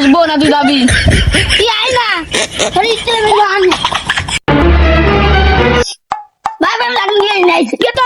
আসবো না তুই যাবি। তুই আয় না তোর ইচ্ছে হবে আন ভাই ভাই লাঠি নিয়ে নাই কে তো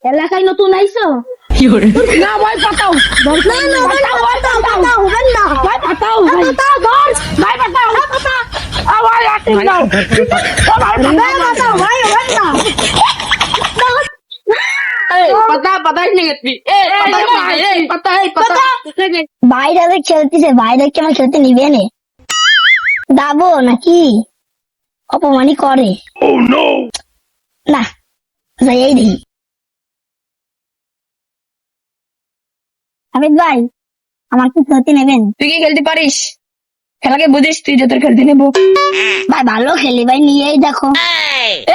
এলাকায় নতুন আইছো না ভাই পাতাও না না ভাই পাতাও হবে না ভাই পাতাও ভাই পাতাও ভাই আটি দাও ভাই পাতাও ভাই হবে না বাইরে খেলতেছে বাইরে কি আমার খেলতে নিবে নে দাবো নাকি অপমানই করে না যাই দেখি হামিদ ভাই আমার কি খেলতে নেবেন? তুই কি খেলতে পারিস? খেলাকে বুঝিস তুই যে তোর খেলতে নেবো? ভাই ভালো খেলি ভাই নিয়েই দেখো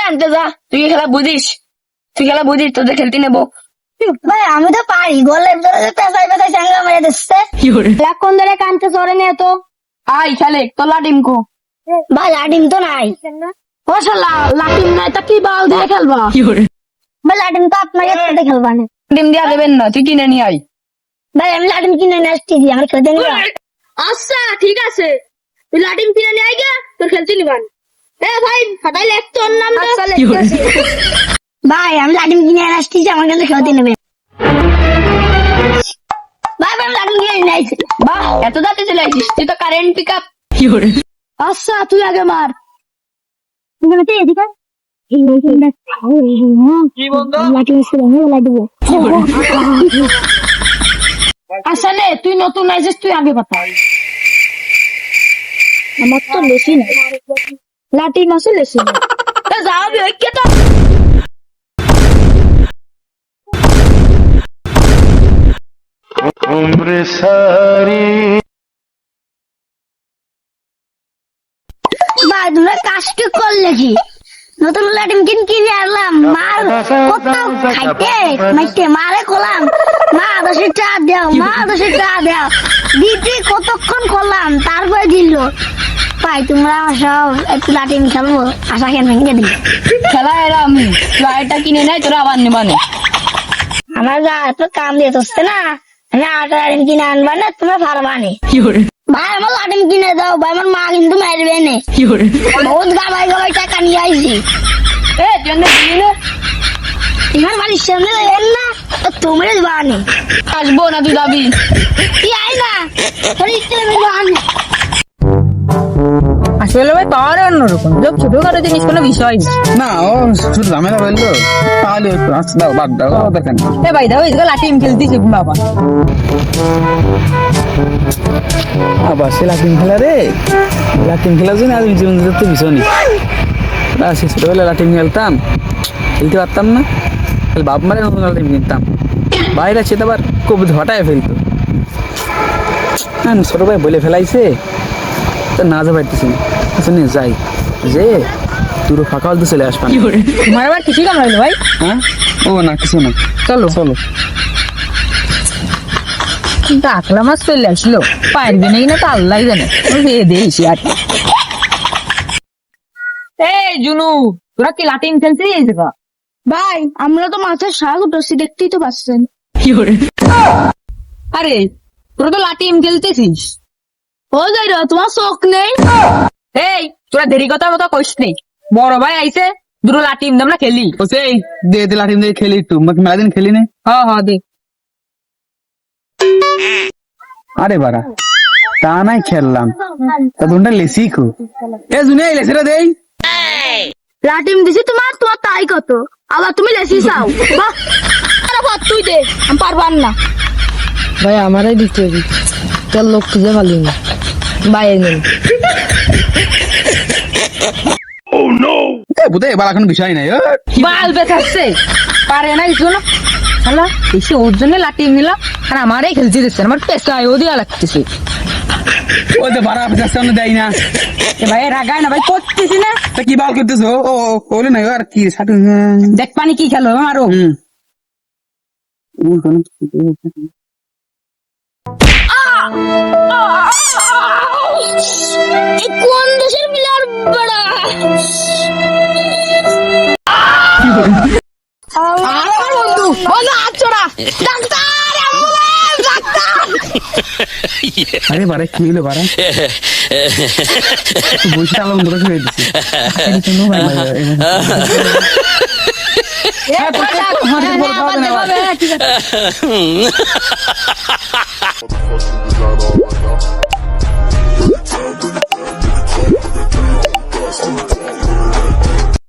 আনতে যা, তুই কি খেলা বুঝিস? তুই খেলা বুঝিস তোদের খেলতে নেবো? ভাই আমি তো পারি গোলের ধরে পেঁচাই পেঁচাই চাঙ্গা মেরে দিচ্ছে কোন ধরে কানতে চড়ে নিয়ে তো আই খেলে তোর লাটিম কো। ভাই লাটিম তো নাই ও শালা লাটিম নাই তা কি বল দিয়ে খেলবা? ভাই লাটিম তো আপনাকে সাথে খেলবা না লাটিম দিয়া দেবেন না, তুই কিনে নিয়ে আই। ভাই আমি লাটিম কিনে নিয়ে আসছি আমার খেলতে নিবা আচ্ছা ঠিক আছে, তুই লাটিম কিনে নিয়ে আই গে, তোর খেলতে নিবান। ভাই ফাটাই লেখ তোর নাম ভাই আমি লাটিম কিনে নিয়ে আসছি আমার কাছে খেলতে নেবে ভাই ভাই লাটিম কিনে নিয়ে আসছি বাহ এত দাঁতে চলে আসিস, তুই তো কারেন্ট পিক আপ। আচ্ছা তুই আগে মার আচ্ছা নে তুই নতুন আইছিস, তুই আগে বাতা। আমার তো লেসি নাই লাঠি মাসে লেসি নাই যাবি ঐক্য তো उम्र सारी ভাই তোমরা কাজটা করলে কি নতুন লাঠিম কিনে আনলাম মার কোথাও খাইতে মাইতে মারে করলাম মা 10 টাকা দাও মা 10 টাকা দাও দিদি কতক্ষণ করলাম তারপরে দিল ভাই তোমরা সব একটু লাঠিম খেলবো আশা কেন ভেঙে দিল খেলা এরা আমি লাইটটা কিনে নেয় তোরা আবার নিবানে। আমার যা এত কাম দিয়ে হচ্ছে না আমি আটা লাঠিম কিনে আনবা না তোমরা পারবা না ভাই আমার লাঠিম কিনে দাও ভাই আমার মা কিন্তু মারবে না বহুত গাবাই গাবাই টাকা নিয়ে আইছি তুই দিলি না তোমার বাড়ির সামনে এলেন না তোমরা বানি আসবো না তুই যাবি। তুই আয় না তোর ইচ্ছে হবে বানি আসলে ভাই পাওয়ার অন্যরকম, ছোটখাটো জিনিস কোনো বিষয় না ও শুধু ঝামেলা হইলো তাহলে আচ্ছা দাও বাদ দাও দেখেন ভাই দাও এই লাটিম খেলতেছে বাবা আবার সে লাটিম খেলা রে লাটিম খেলার জন্য আজ জীবন তো বিষয় নেই সে ছোটবেলা লাটিম খেলতাম খেলতে পারতাম না তাহলে বাপ মারে নতুন লাটিম কিনতাম বাইরে সে তো আবার কবি হটায় ফেলতো হ্যাঁ ছোট ভাই বলে ফেলাইছে তো না যা পারতেছি না আসলে যাই যে দুটো ফাঁকা হলতে চলে আসবা তোমার আবার কিছুই কাম লাগলো ভাই। হ্যাঁ ও না কিছু না চলো চলো কিন্তু আকলা মাছ চলে আসলো পারবে নাকি না তো আল্লাহ জানে দিয়েছি আর এই জুনু তোরা কি লাটিম খেলছিস ভাই আমরা তো মাছের শাক উঠছি দেখতেই তো পাচ্ছেন আরে তোরা তো লাটিম খেলতেছিস ও যাই রে তোমার চোখ নেই এই তোরা দেরি কথা মতো কইস নেই, বড় ভাই আইছে দুটো লাটিম আমরা খেলি। ও সেই দে লাঠিম দিয়ে খেলি একটু মেলা দিন খেলি না হ্যাঁ দে আরে বাড়া তা নাই খেললাম তা তোমরা লেসি খো এ জুনে লেসিরা দেই লাটিম দিছি তোমার তোমার তাই কত আবার তুমি লেসি চাও বাহ আরে বাদ তুই দে আমি পারবার না ভাই আমারই দিতে হবে, তোর লোক খুঁজে পালি না বাইরে নেই বুঝে এবার এখন বিষয় নাই বাল বেঁচাচ্ছে পারে না কিছু না হ্যালো এসে ওর জন্য লাঠি নিলাম আর আমারই খেলতে দিচ্ছে আমার পেশায় ও দিয়া লাগতেছে ওই তো ভাড়া আপনার সামনে দেয় না এ ভাই রাগায় না ভাই করতেছি না তা কি বাল করতেছো ও ওলে না আর কি সাটু দেখ পানি কি খেলো আমারও এই কোন দেশের প্লেয়ার বড়া আমার বন্ধু বন্ধু আচ্ছরা ডাক্তার অ্যাম্বুলেন্স ডাক্তার আরে বারে কি হলো বারে বসে আলো বন্ধ করে দিছি এ পয়সা আমাদের বড় খাওয়া না Motherfuckers got all